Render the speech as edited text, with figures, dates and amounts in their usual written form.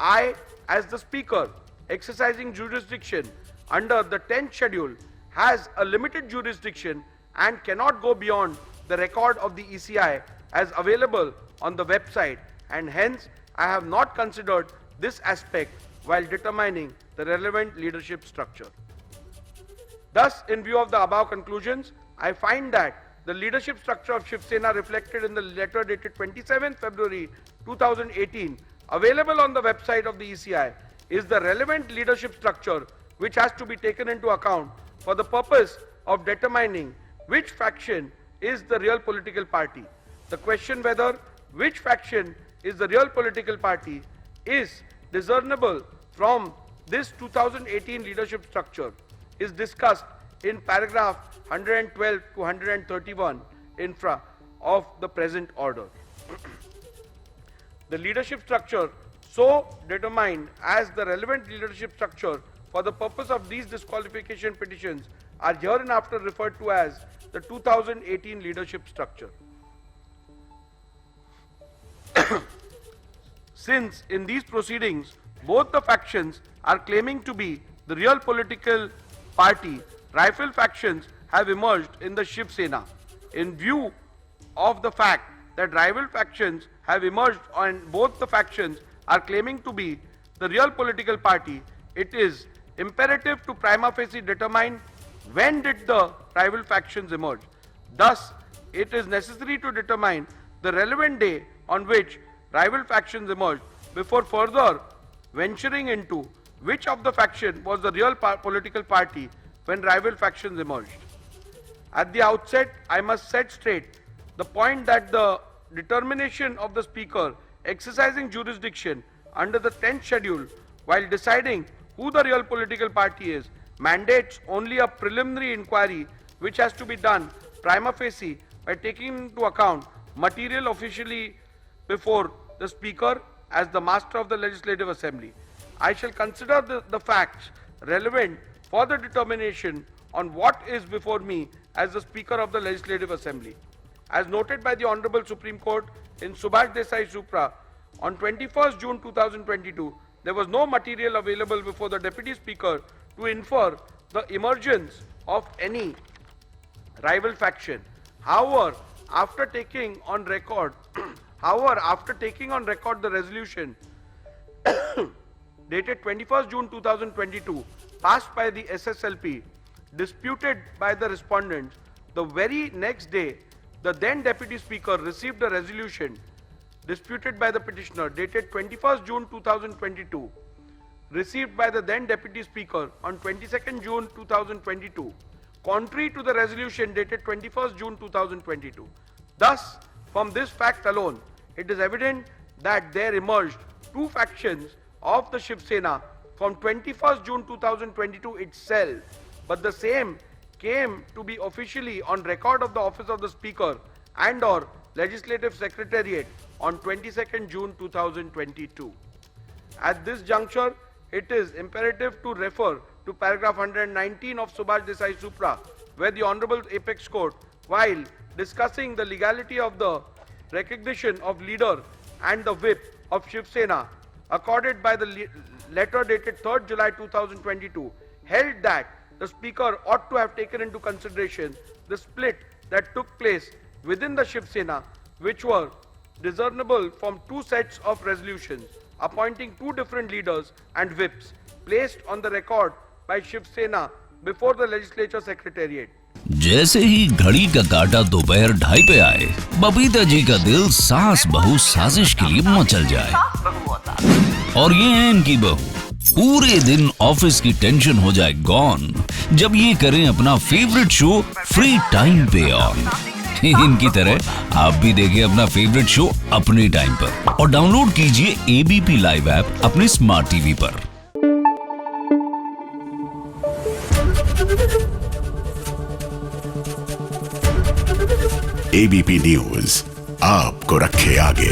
I, as the Speaker, exercising jurisdiction under the 10th schedule, has a limited jurisdiction and cannot go beyond the record of the ECI as available on the website, and hence I have not considered this aspect while determining the relevant leadership structure. Thus, in view of the above conclusions, I find that the leadership structure of Shiv Sena reflected in the letter dated 27 February 2018 available on the website of the ECI is the relevant leadership structure which has to be taken into account for the purpose of determining which faction is the real political party. The question whether which faction is the real political party is discernible from this 2018 leadership structure is discussed in paragraph 112 to 131 infra of the present order. The leadership structure so determined as the relevant leadership structure for the purpose of these disqualification petitions are hereinafter referred to as the 2018 leadership structure. Since in these proceedings both the factions are claiming to be the real political party, rival factions have emerged in the Shiv Sena. In view of the fact that rival factions have emerged and both the factions are claiming to be the real political party, it is imperative to prima facie determine when did the rival factions emerge. Thus, it is necessary to determine the relevant day on which rival factions emerged before further venturing into which of the faction was the real political party when rival factions emerged. At the outset, I must set straight the point that the determination of the Speaker exercising jurisdiction under the 10th schedule while deciding who the real political party is mandates only a preliminary inquiry which has to be done prima facie by taking into account material officially before the Speaker as the Master of the Legislative Assembly. I shall consider the facts relevant for the determination on what is before me as the Speaker of the Legislative Assembly. As noted by the Honorable Supreme Court in Subhash Desai Supra, on 21st June 2022, there was no material available before the Deputy Speaker to infer the emergence of any rival faction. However, after taking on record the resolution dated 21st June 2022 passed by the SSLP, disputed by the respondents, the very next day, the then Deputy Speaker received a resolution disputed by the petitioner dated 21st June 2022, received by the then Deputy Speaker on 22nd June 2022, contrary to the resolution dated 21st June 2022. Thus, from this fact alone, it is evident that there emerged two factions of the Shiv Sena from 21st June 2022 itself, but the same came to be officially on record of the office of the Speaker and or Legislative Secretariat on 22nd June 2022. At this juncture, it is imperative to refer to paragraph 119 of Subhash Desai Supra, where the Honorable Apex Court, while discussing the legality of the recognition of leader and the whip of Shiv Sena accorded by the letter dated 3rd July 2022, held that the Speaker ought to have taken into consideration the split that took place within the Shiv Sena, which were discernible from two sets of resolutions appointing two different leaders and whips placed on the record by Shiv Sena before the Legislature Secretariat. जैसे ही घड़ी का काटा दोपहर 2:30 पे आए, बबीता जी का दिल सास बहू साजिश के लिए मचल जाए। और ये है इनकी बहू, पूरे दिन ऑफिस की टेंशन हो जाए गॉन जब ये करें अपना फेवरेट शो फ्री टाइम पे ऑन। इनकी तरह आप भी देखिए अपना फेवरेट शो अपने टाइम पर और डाउनलोड कीजिए एबीपी लाइव ऐप अपने स्मार्ट टीवी पर। एबीपी न्यूज आपको रखे आगे।